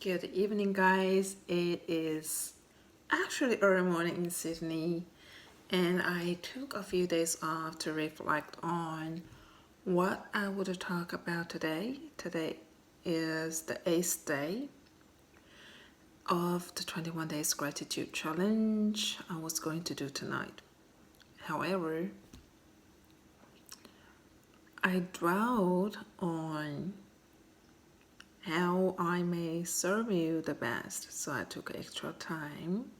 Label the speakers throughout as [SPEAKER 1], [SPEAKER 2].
[SPEAKER 1] Good evening, guys. It is actually early morning in Sydney, and I took a few days off to reflect on what I would talk about today. Today is the 8th day of the 21 Days Gratitude Challenge I was going to do tonight. However, I dwelled on how I may serve you the best, so I took extra time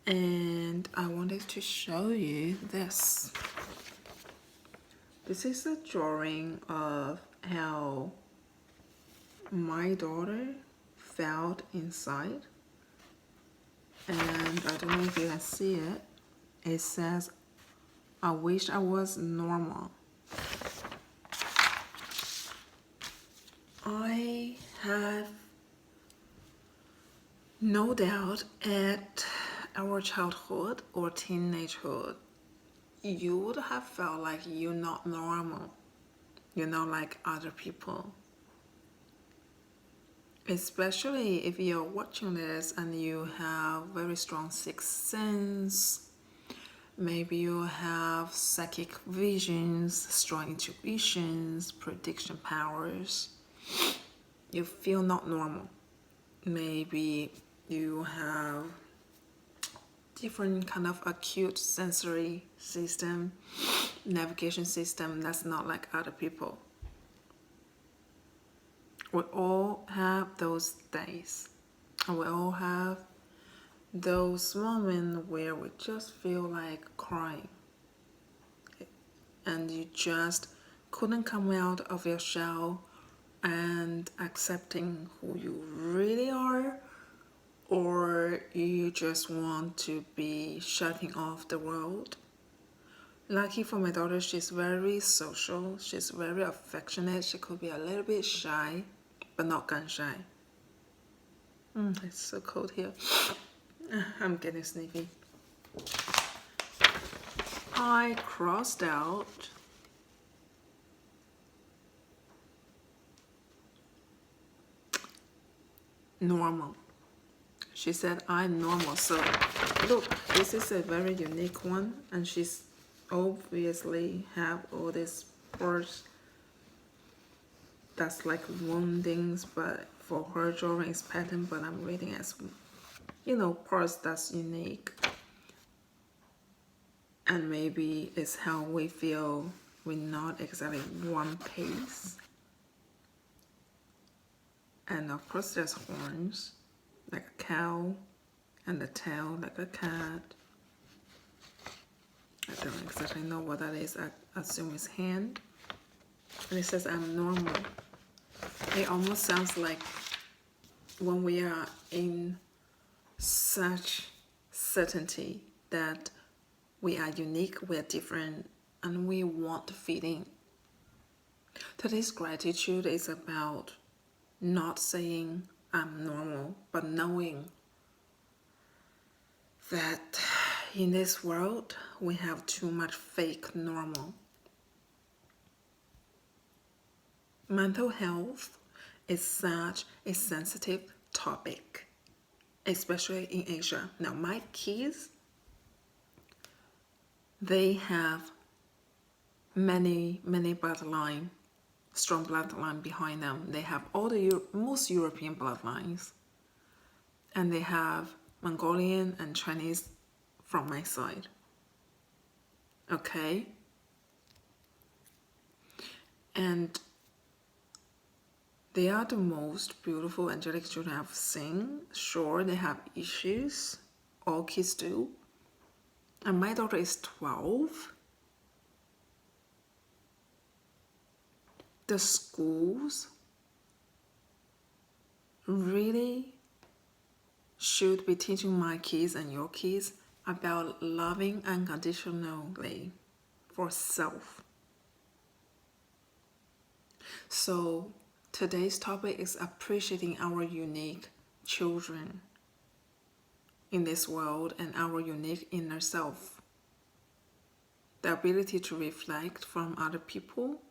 [SPEAKER 1] and I wanted to show you this. This is a drawing of how my daughter felt inside, and I don't know if you can see it. It says, "I wish I was normal." I have no doubt at our childhood or teenagehood, you would have felt like you're not normal. You're not like other people. Especially if you're watching this and you have very strong sixth sense. Maybe you have psychic visions, strong intuitions, prediction powers. You feel not normal. Maybe you have different kind of acute sensory system, navigation system that's not like other people. We all have those days, and we all have those moments where we just feel like crying and you just couldn't come out of your shell and accepting who you really are, or you just want to be shutting off the world. Lucky for my daughter, she's very social, she's very affectionate, she could be a little bit shy, but not gun shy. It's so cold here. I'm getting sniffy. I crossed out normal. She said, "I'm normal." So look, this is a very unique one, and she's obviously have all these parts that's like woundings, but for her drawing is pattern, but I'm reading as, you know, parts that's unique. And maybe it's how we feel we're not exactly one pace. And of course there's horns, like a cow, and the tail like a cat. I don't exactly know what that is. I assume it's hand. And it says, "I'm normal." It almost sounds like when we are in such certainty that we are unique, we're different, and we want to fit in. Today's gratitude is about not saying I'm normal, but knowing that in this world we have too much fake normal. Mental health is such a sensitive topic, especially in Asia. Now my kids, they have many bloodline, strong bloodline behind them. They have all the most European bloodlines, and they have Mongolian and Chinese from my side. Okay, and they are the most beautiful angelic children I've seen. Sure, they have issues, all kids do, and my daughter is 12. The schools really should be teaching my kids and your kids about loving unconditionally for self. So today's topic is appreciating our unique children in this world and our unique inner self. The ability to reflect from other people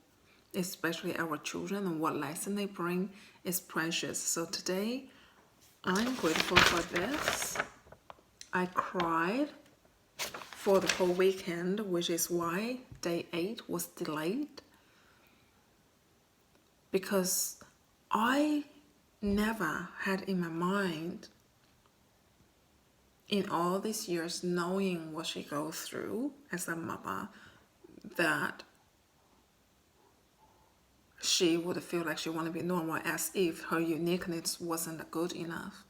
[SPEAKER 1] especially our children, and what lesson they bring is precious. So today, I'm grateful for this. I cried for the whole weekend, which is why day 8 was delayed. Because I never had in my mind, in all these years, knowing what she goes through as a mother, that she would feel like she wanted to be normal, as if her uniqueness wasn't good enough.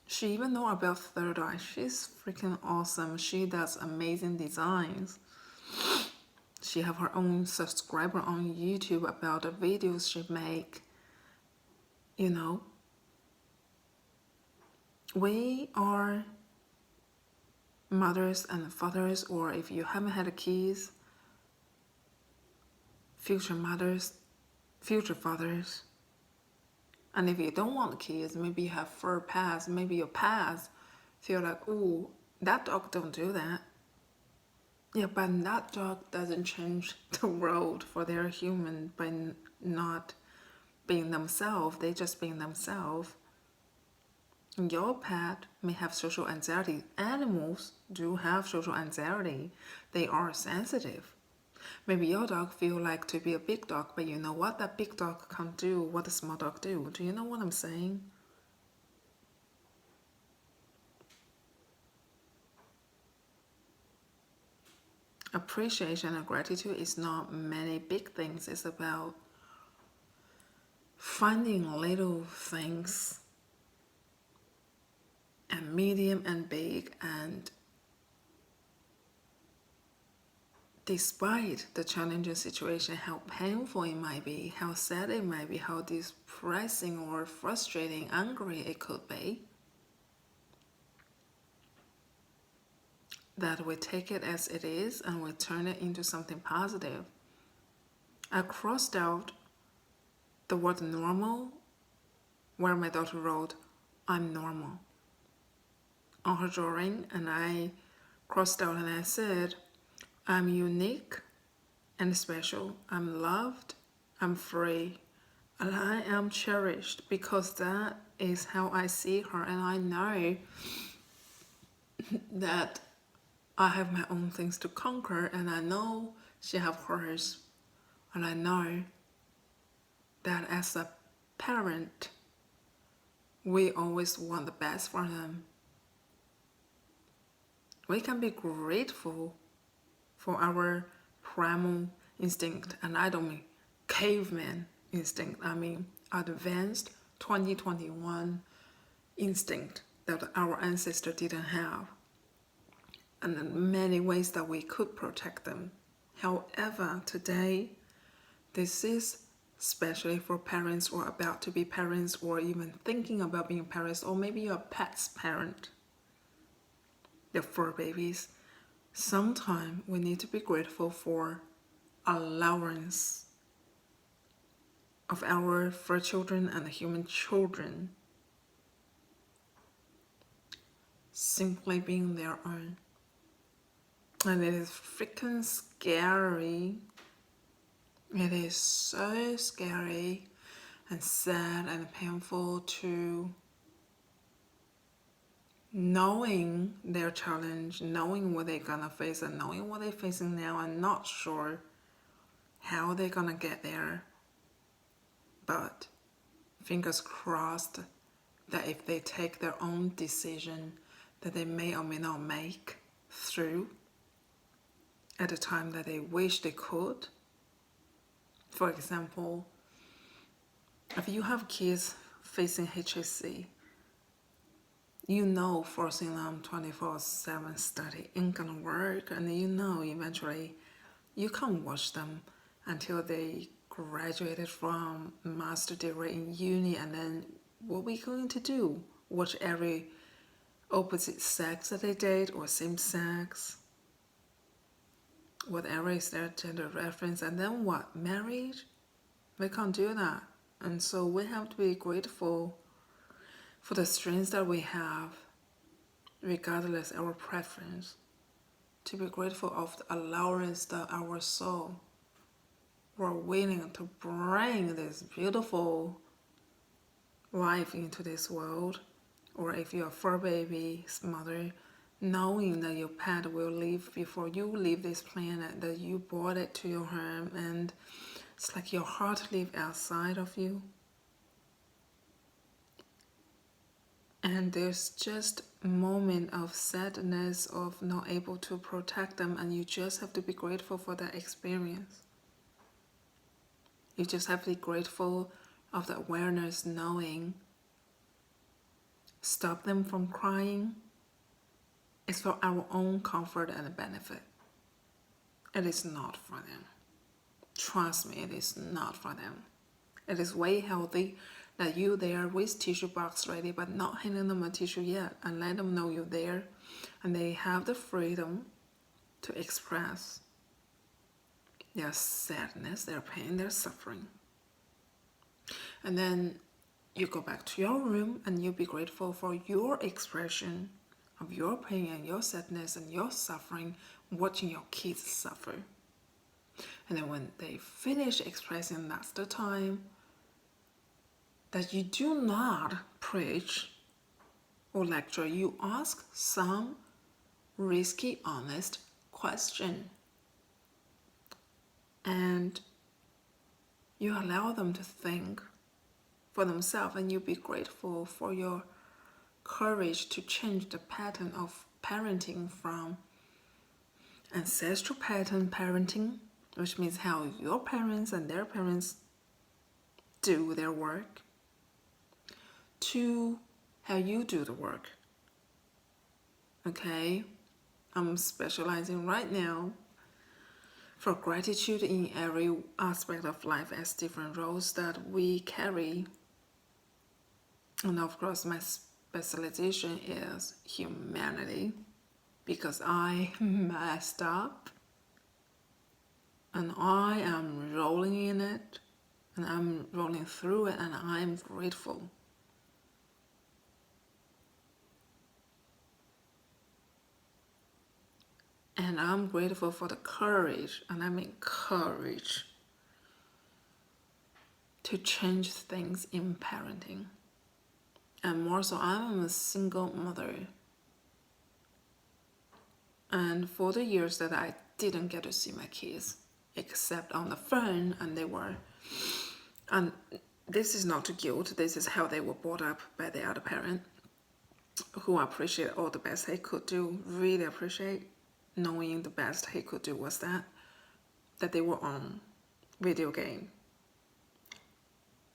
[SPEAKER 1] She even know about third eye. She's freaking awesome. She does amazing designs. She have her own subscriber on YouTube about the videos she make. You know, we are mothers and fathers, or if you haven't had kids, future mothers, future fathers. And if you don't want kids, maybe you have fur past, maybe your past feel like, oh, that dog don't do that. Yeah, but that dog doesn't change the world for their human by not being themselves. They just being themselves. Your pet may have social anxiety. Animals do have social anxiety. They are sensitive. Maybe your dog feel like to be a big dog, but you know what? That big dog can't do what a small dog do. Do you know what I'm saying? Appreciation and gratitude is not many big things. It's about finding little things, and medium and big, and despite the challenging situation, how painful it might be, how sad it might be, how depressing or frustrating, angry it could be, that we take it as it is and we turn it into something positive. I crossed out the word normal where my daughter wrote, I'm normal, on her drawing, and I crossed out and I said, I'm unique and special. I'm loved, I'm free, and I am cherished, because that is how I see her. And I know that I have my own things to conquer, and I know she have hers. And I know that as a parent, we always want the best for them. We can be grateful for our primal instinct, and I don't mean caveman instinct, I mean advanced 2021 instinct that our ancestors didn't have, and in many ways that we could protect them. However, today, this is especially for parents or about to be parents, or even thinking about being parents, or maybe your pet's parent, the fur babies. Sometimes we need to be grateful for allowance of our fur children and the human children simply being their own. And it is freaking scary. It is so scary and sad and painful to knowing their challenge, knowing what they're gonna face, and knowing what they're facing now, and not sure how they're gonna get there. But fingers crossed that if they take their own decision that they may or may not make through at the time that they wish they could. For example, if you have kids facing HSC, you know forcing them 24/7 study ain't gonna work, and you know eventually you can't watch them until they graduated from master degree in uni, and then what we going to do? Watch every opposite sex that they date, or same sex, whatever is their gender reference, and then what? Marriage? We can't do that. And so we have to be grateful for the strengths that we have, regardless our preference. to be grateful of the allowance that our soul were willing to bring this beautiful life into this world. Or if you're a fur baby's mother, knowing that your pet will leave before you leave this planet, that you brought it to your home, and it's like your heart lives outside of you. And there's just a moment of sadness of not able to protect them, and you just have to be grateful for that experience. You just have to be grateful of the awareness, knowing stop them from crying. It's for our own comfort and benefit. It is not for them. Trust me, it is not for them. It is way healthy that you there with tissue box ready, but not handing them a tissue yet, and let them know you're there, and they have the freedom to express their sadness, their pain, their suffering. And then you go back to your room and you be grateful for your expression of your pain and your sadness and your suffering, watching your kids suffer. And then when they finish expressing, that's the time that you do not preach or lecture. You ask some risky, honest question. And you allow them to think for themselves, and you be grateful for your courage to change the pattern of parenting from ancestral pattern parenting, which means how your parents and their parents do their work, to how you do the work. Okay? I'm specializing right now for gratitude in every aspect of life as different roles that we carry. And of course, my specialization is humanity, because I messed up and I am rolling in it, and I'm rolling through it, and I'm grateful. And I'm grateful for the courage, and I mean courage, to change things in parenting. And more so, I'm a single mother. And for the years that I didn't get to see my kids, except on the phone, and this is not to guilt, this is how they were brought up by the other parent, who appreciate all the best he could do, really appreciate, knowing the best he could do was that they were on video game.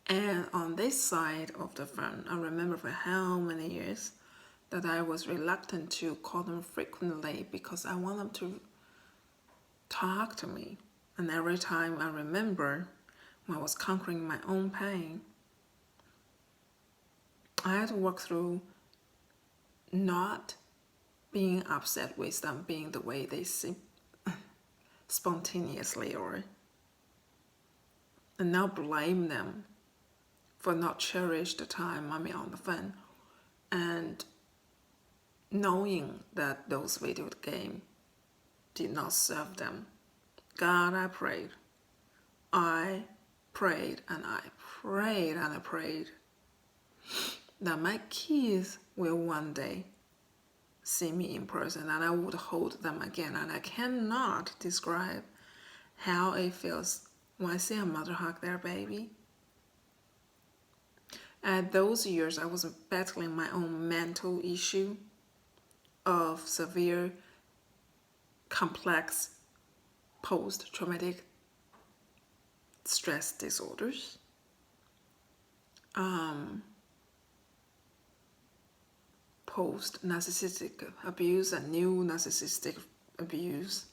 [SPEAKER 1] And on this side of the phone, I remember for how many years that I was reluctant to call them frequently, because I want them to talk to me. And every time I remember when I was conquering my own pain, I had to work through not being upset with them being the way they seem spontaneously, and now blame them for not cherish the time I'm on the phone, and knowing that those video games did not serve them. God, I prayed and I prayed that my kids will one day see me in person, and I would hold them again. And I cannot describe how it feels when I see a mother hug their baby. At those years, I was battling my own mental issue of severe, complex post-traumatic stress disorders, post-narcissistic abuse and new narcissistic abuse,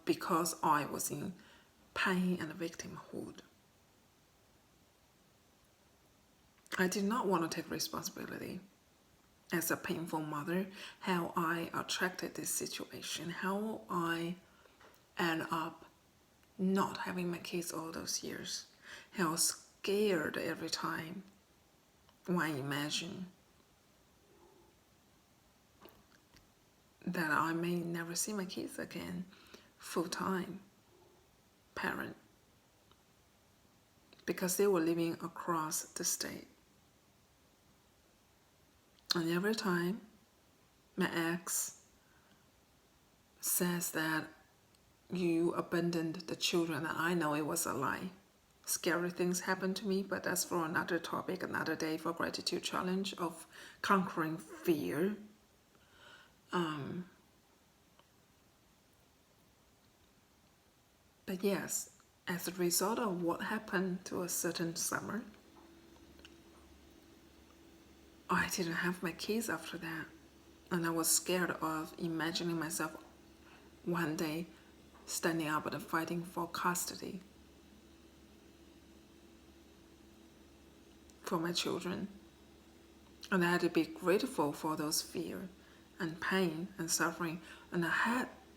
[SPEAKER 1] because I was in pain and victimhood. I did not want to take responsibility as a painful mother, how I attracted this situation, how I end up not having my kids all those years, how scared every time when I imagine that I may never see my kids again, full-time parent, because they were living across the state. And every time my ex says that you abandoned the children, and I know it was a lie. Scary things happen to me, but that's for another topic, another day for gratitude challenge of conquering fear. But yes, as a result of what happened to a certain summer, I didn't have my kids after that. And I was scared of imagining myself one day standing up and fighting for custody for my children. And I had to be grateful for those fear and pain and suffering. And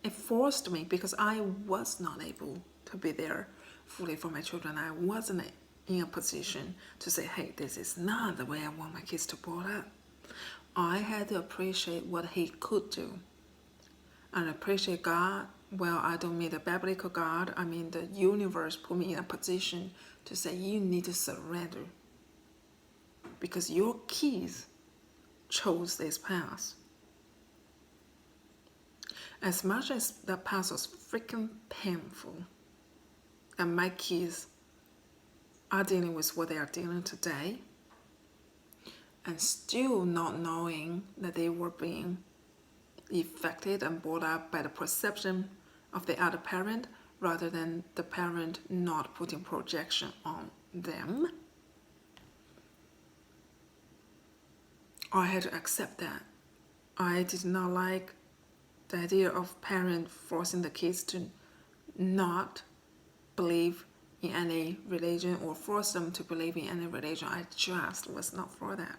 [SPEAKER 1] it forced me, because I was not able to be there fully for my children. I wasn't in a position to say, hey, this is not the way I want my kids to grow up. I had to appreciate what he could do and appreciate God. Well, I don't mean the biblical God. I mean the universe put me in a position to say, you need to surrender, because your kids chose this path. As much as that path was freaking painful, and my kids are dealing with what they are dealing today, and still not knowing that they were being affected and brought up by the perception of the other parent rather than the parent not putting projection on them, I had to accept that. I did not like the idea of parents forcing the kids to not believe in any religion or force them to believe in any religion. I just was not for that.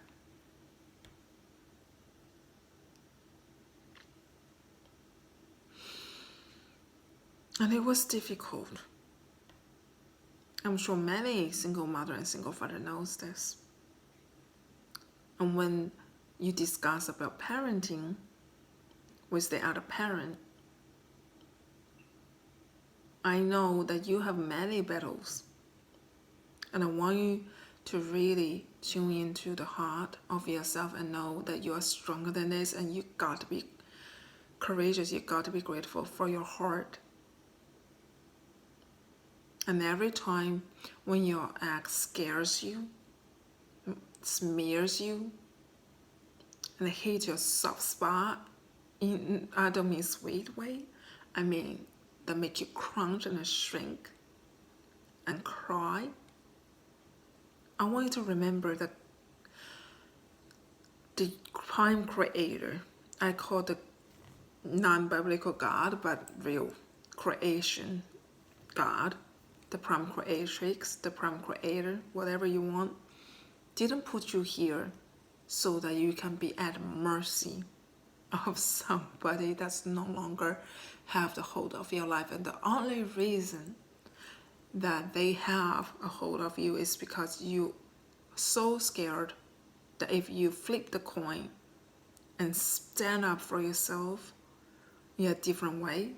[SPEAKER 1] And it was difficult. I'm sure many single mother and single father knows this. And when you discuss about parenting with the other parent, I know that you have many battles. And I want you to really tune into the heart of yourself and know that you are stronger than this, and you got to be courageous. You got to be grateful for your heart. And every time when your ex scares you, smears you, and hits your soft spot, I don't mean sweet way, I mean that make you crunch and shrink and cry, I want you to remember that the prime creator, I call the non-biblical God, but real creation God, the prime creatrix, the prime creator, whatever you want, didn't put you here so that you can be at mercy of somebody that's no longer have the hold of your life. And the only reason that they have a hold of you is because you so scared that if you flip the coin and stand up for yourself in a different way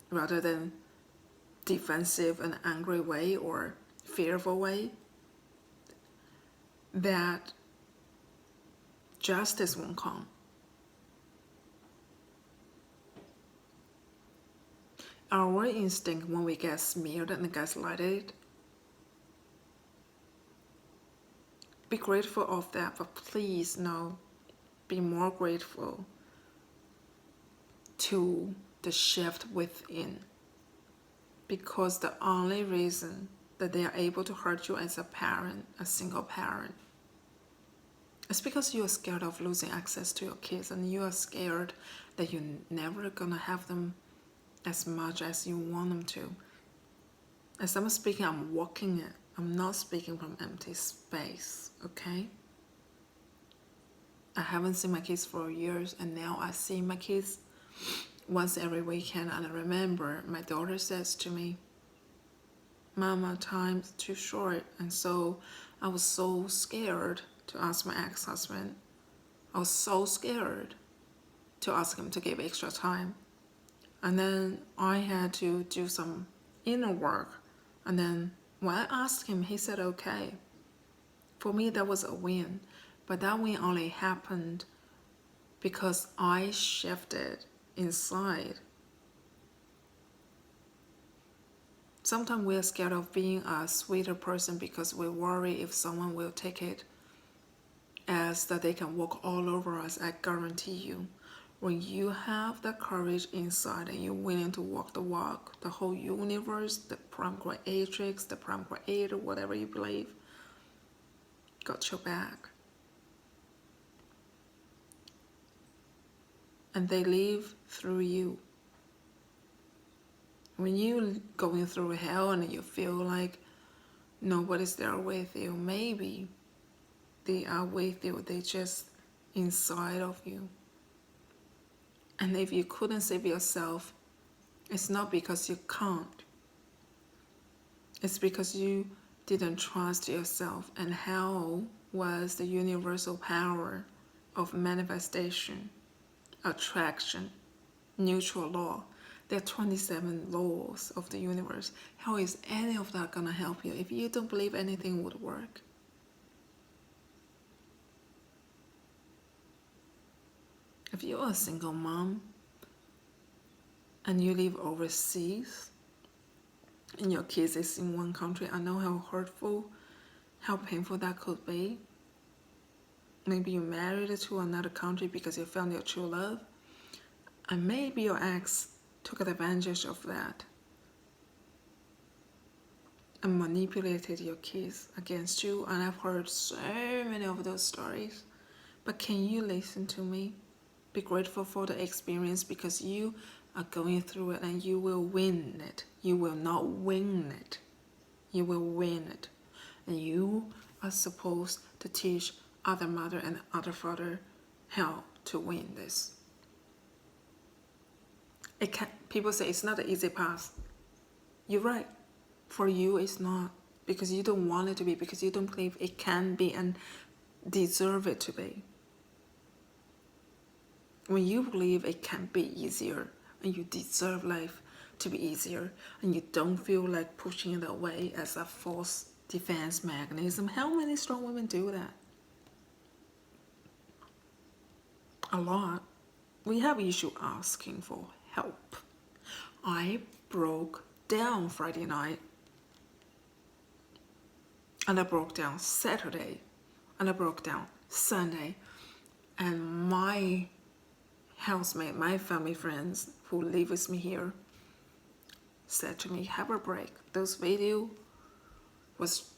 [SPEAKER 1] rather than defensive and angry way or fearful way, that justice won't come. Our instinct when we get smeared and gaslighted, be grateful of that, but please no, be more grateful to the shift within, because the only reason that they are able to hurt you as a parent, a single parent, it's because you are scared of losing access to your kids, and you are scared that you're never gonna have them as much as you want them to. As I'm speaking, I'm walking it. I'm not speaking from empty space, okay? I haven't seen my kids for years, and now I see my kids once every weekend. And I remember my daughter says to me, Mama, time's too short. And so I was so scared to ask my ex-husband. I was so scared to ask him to give extra time. And then I had to do some inner work. And then when I asked him, he said okay. For me, that was a win. But that win only happened because I shifted inside. Sometimes we're scared of being a sweeter person because we worry if someone will take it as that they can walk all over us. I guarantee you, when you have the courage inside and you're willing to walk the walk, the whole universe, the prime creatrix, the prime creator, whatever you believe, got your back. And they live through you. When you're going through hell and you feel like nobody's there with you, maybe they are with you, they're just inside of you. And if you couldn't save yourself, it's not because you can't. It's because you didn't trust yourself. And hell was the universal power of manifestation, attraction, neutral law. There are 27 laws of the universe. How is any of that gonna help you if you don't believe anything would work? If you're a single mom and you live overseas and your kids is in one country, I know how hurtful, how painful that could be. Maybe you married to another country because you found your true love, and maybe your ex took advantage of that and manipulated your kids against you. And I've heard so many of those stories. But can you listen to me? Be grateful for the experience, because you are going through it and you will win it. You will not win it. You will win it. And you are supposed to teach other mother and other father how to win this. People say it's not an easy path. You're right. For you, it's not, because you don't want it to be, because you don't believe it can be and deserve it to be. When you believe it can be easier and you deserve life to be easier and you don't feel like pushing it away as a false defense mechanism, how many strong women do that? A lot. We have issue asking for help. I broke down Friday night, and I broke down Saturday, and I broke down Sunday, and my housemate, my family friends who live with me here said to me, have a break. Those video was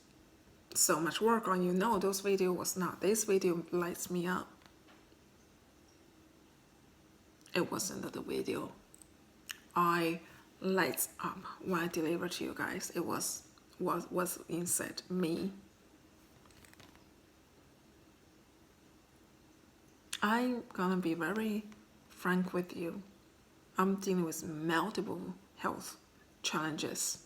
[SPEAKER 1] so much work on you. No, those video was not. This video lights me up. It wasn't the video. I lights up when I delivered to you guys. It was inside me. I'm gonna be very frank with you. I'm dealing with multiple health challenges.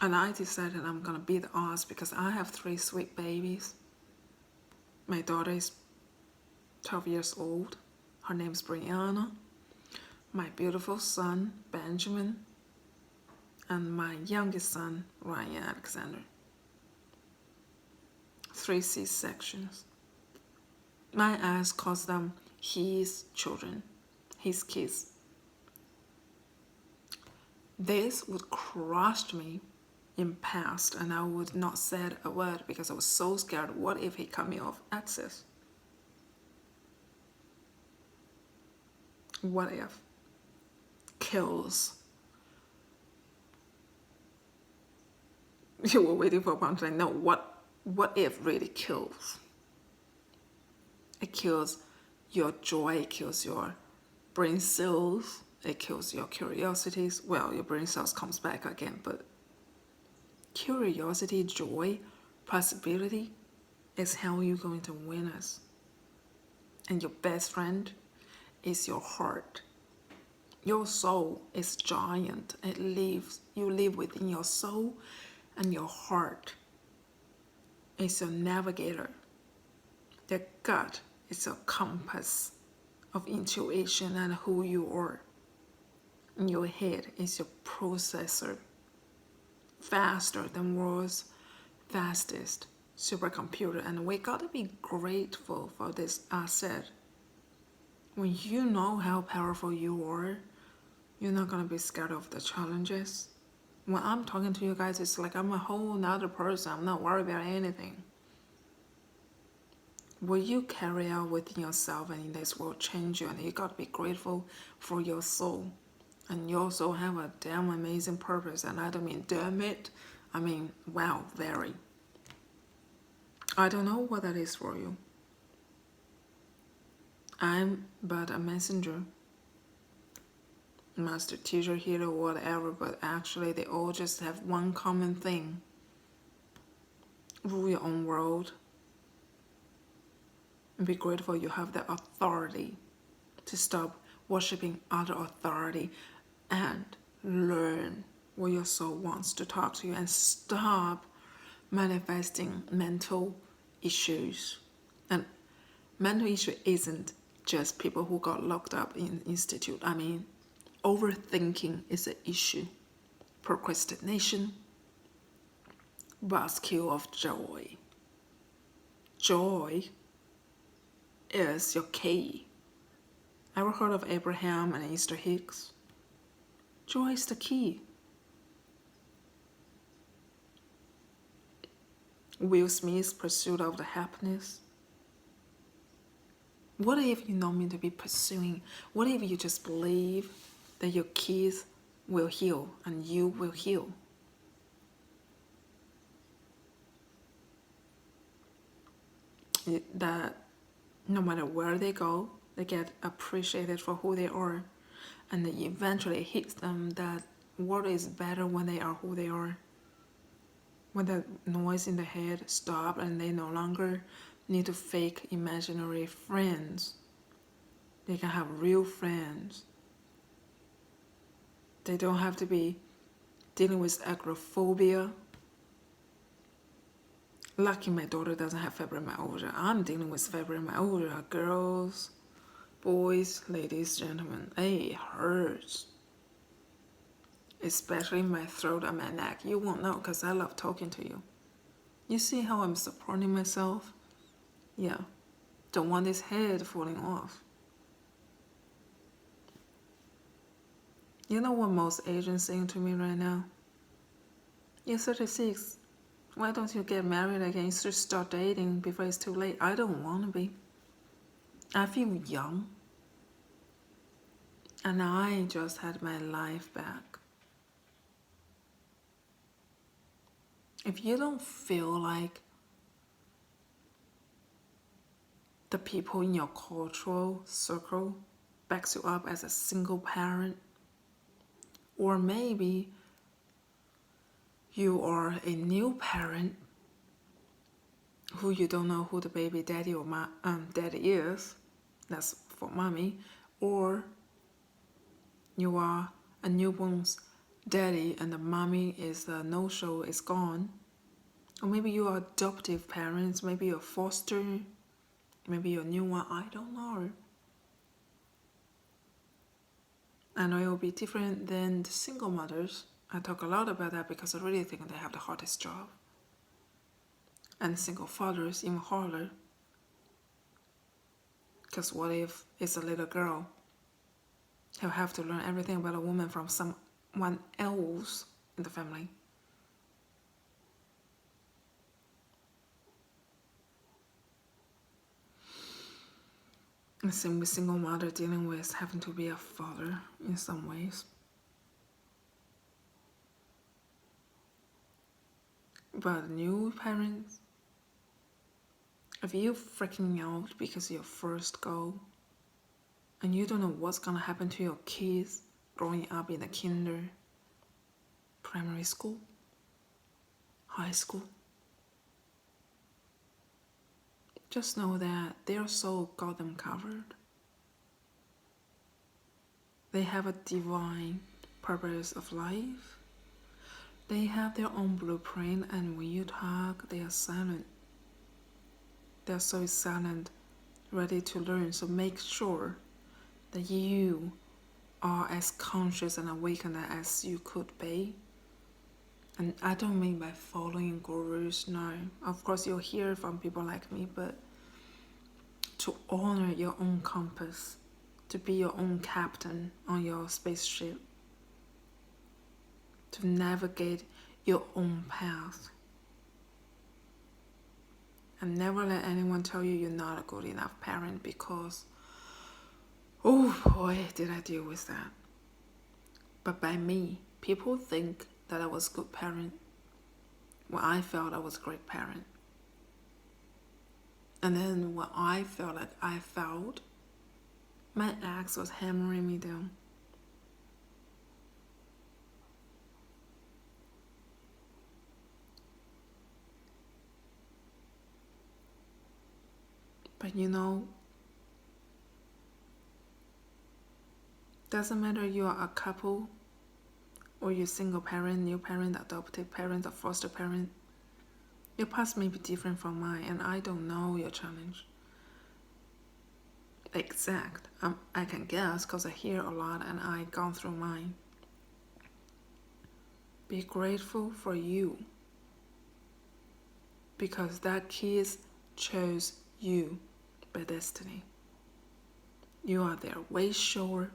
[SPEAKER 1] And I decided I'm gonna beat the odds because I have 3 sweet babies. My daughter is 12 years old. Her name's Brianna. My beautiful son, Benjamin. And my youngest son, Ryan Alexander. 3 C-sections. My ex calls them his children, his kids. This would crush me in past, and I would not say a word because I was so scared. What if he cut me off access? What if? Kills. You were waiting for a punchline. No, what if really kills? It kills your joy, it kills your brain cells, it kills your curiosities. Well, your brain cells comes back again, but curiosity, joy, possibility is how you're going to win us. And your best friend is your heart. Your soul is giant. It lives. You live within your soul, and your heart is your navigator. The gut It's a compass of intuition and who you are. In your head is your processor, faster than world's fastest supercomputer, and we gotta be grateful for this asset. When you know how powerful you are, you're not gonna be scared of the challenges. When I'm talking to you guys, it's like I'm a whole nother person. I'm not worried about anything. What you carry out within yourself and in this world change you, and you gotta be grateful for your soul. And you also have a damn amazing purpose, and I don't mean damn it, I mean wow, very. I don't know what that is for you. I'm but a messenger, master, teacher, hero, whatever, but actually they all just have one common thing. Rule your own world. And be grateful you have the authority to stop worshiping other authority and learn what your soul wants to talk to you, and stop manifesting mental issues. And mental issue isn't just people who got locked up in institute. I mean, overthinking is an issue. Procrastination, buzzkill of joy. Joy is your key. Ever heard of Abraham and Easter Hicks? Joy is the key. Will Smith's pursuit of the happiness. What if you don't mean to be pursuing? What if you just believe that your kids will heal and you will heal? That no matter where they go, they get appreciated for who they are, and it eventually hits them that world is better when they are who they are. When the noise in the head stops and they no longer need to fake imaginary friends. They can have real friends. They don't have to be dealing with agoraphobia. Lucky my daughter doesn't have fibromyalgia. I'm dealing with fibromyalgia. Girls, boys, ladies, gentlemen, it hurts. Especially my throat and my neck. You won't know because I love talking to you. You see how I'm supporting myself? Yeah. Don't want this head falling off. You know what most agents saying to me right now? You're 36. Why don't you get married again? You should start dating before it's too late. I don't want to be. I feel young. And I just had my life back. If you don't feel like the people in your cultural circle backs you up as a single parent, or maybe you are a new parent who you don't know who the baby daddy or daddy is, that's for mommy, or you are a newborn's daddy and the mommy is a no-show, is gone, or maybe you are adoptive parents, maybe you're foster, maybe you're a new one, I don't know. I know it will be different than the single mothers. I talk a lot about that because I really think they have the hardest job. And single fathers even harder. Because what if it's a little girl? He'll have to learn everything about a woman from someone else in the family. The same with single mother dealing with having to be a father in some ways. But new parents, if you're freaking out because your first goal and you don't know what's gonna happen to your kids growing up in the kinder, primary school, high school, just know that their soul got them covered. They have a divine purpose of life. They have their own blueprint, and when you talk, they are silent. Their soul is silent ready to learn. So make sure that you are as conscious and awakened as you could be. And I don't mean by following gurus, no. Of course, you'll hear from people like me, but to honor your own compass, to be your own captain on your spaceship, to navigate your own path. And never let anyone tell you you're not a good enough parent, because, oh boy, did I deal with that. But by me, people think that I was a good parent when I felt I was a great parent. And then when I felt like I failed, my ex was hammering me down. But you know, doesn't matter you are a couple or you're single parent, new parent, adopted parent, or foster parent. Your past may be different from mine, and I don't know your challenge exact. I can guess because I hear a lot and I've gone through mine. Be grateful for you, because that kid chose you by destiny. You are their way shower.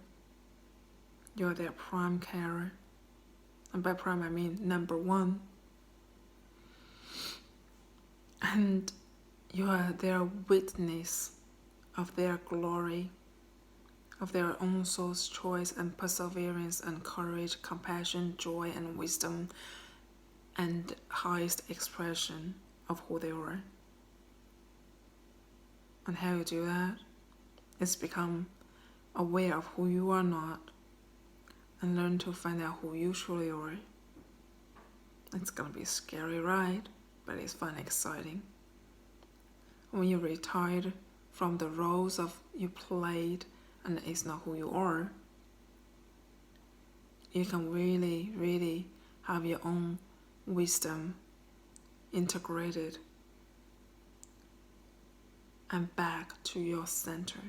[SPEAKER 1] You are their prime carer. And by prime, I mean number one. And you are their witness of their glory, of their own soul's choice and perseverance and courage, compassion, joy, and wisdom, and highest expression of who they are. And how you do that is become aware of who you are not and learn to find out who you truly are. It's gonna be a scary ride, but it's fun and exciting. When you're retired from the roles of you played and it's not who you are, you can really, really have your own wisdom integrated and back to your center.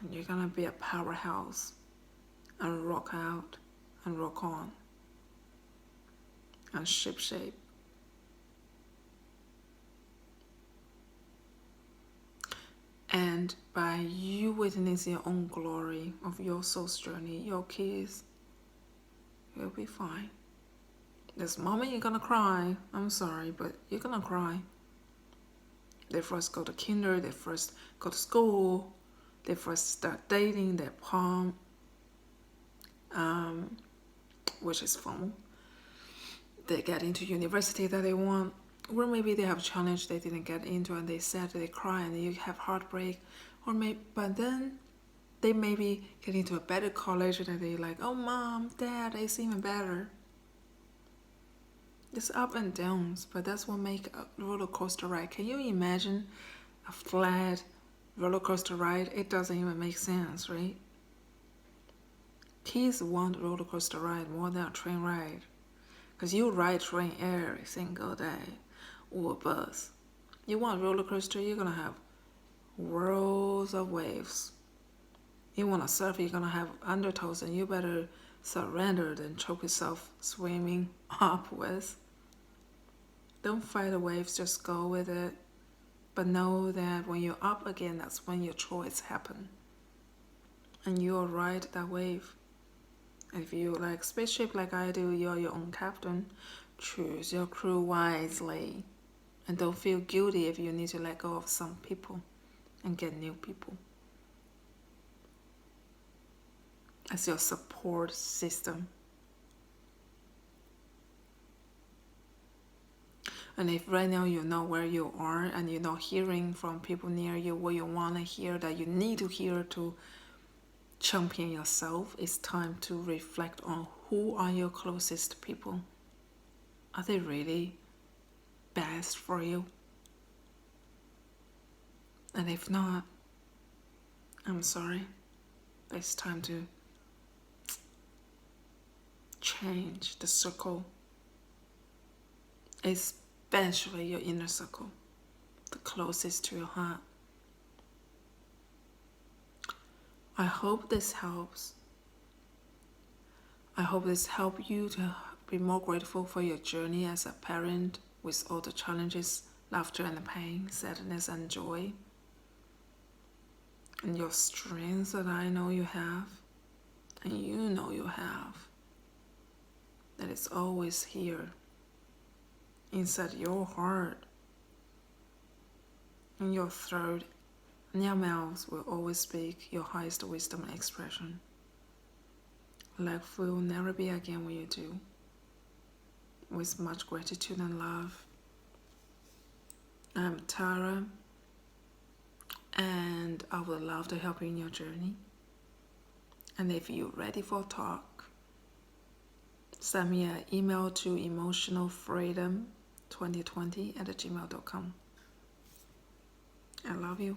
[SPEAKER 1] And you're gonna be a powerhouse and rock out and rock on and ship shape. And by you witnessing your own glory of your soul's journey, your kids will be fine. This moment you're gonna cry, I'm sorry, but you're gonna cry. They first go to kinder, they first go to school, they first start dating, their palm, which is fun. They get into university that they want, or maybe they have a challenge they didn't get into and they sad, they cry, and you have heartbreak, or maybe, but then they maybe get into a better college and they're like, oh mom, dad, it's even better. It's up and downs, but that's what makes a roller coaster ride. Can you imagine a flat roller coaster ride? It doesn't even make sense, right? Kids want roller coaster ride more than a train ride, because you ride train every single day or bus. You want roller coaster, you're gonna have rows of waves. You want to surf, you're gonna have undertows, and you better surrender than choke yourself swimming upwards. Don't fight the waves, just go with it. But know that when you're up again, that's when your choice happen. And you'll ride that wave. And if you like spaceship like I do, you're your own captain. Choose your crew wisely. And don't feel guilty if you need to let go of some people and get new people as your support system. And if right now you know where you are and you're not hearing from people near you what you want to hear, that you need to hear to champion yourself, it's time to reflect on who are your closest people. Are they really best for you? And if not, I'm sorry. It's time to change the circle, especially your inner circle, the closest to your heart. I hope this helps. I hope this helps you to be more grateful for your journey as a parent with all the challenges, laughter and pain, sadness and joy, and your strength that I know you have, and you know you have, that is always here, inside your heart, in your throat, and your mouth will always speak your highest wisdom and expression. Life will never be again when you do. With much gratitude and love. I'm Tara, and I would love to help you in your journey. And if you're ready for a talk, send me an email to emotionalfreedom2020@gmail.com. I love you.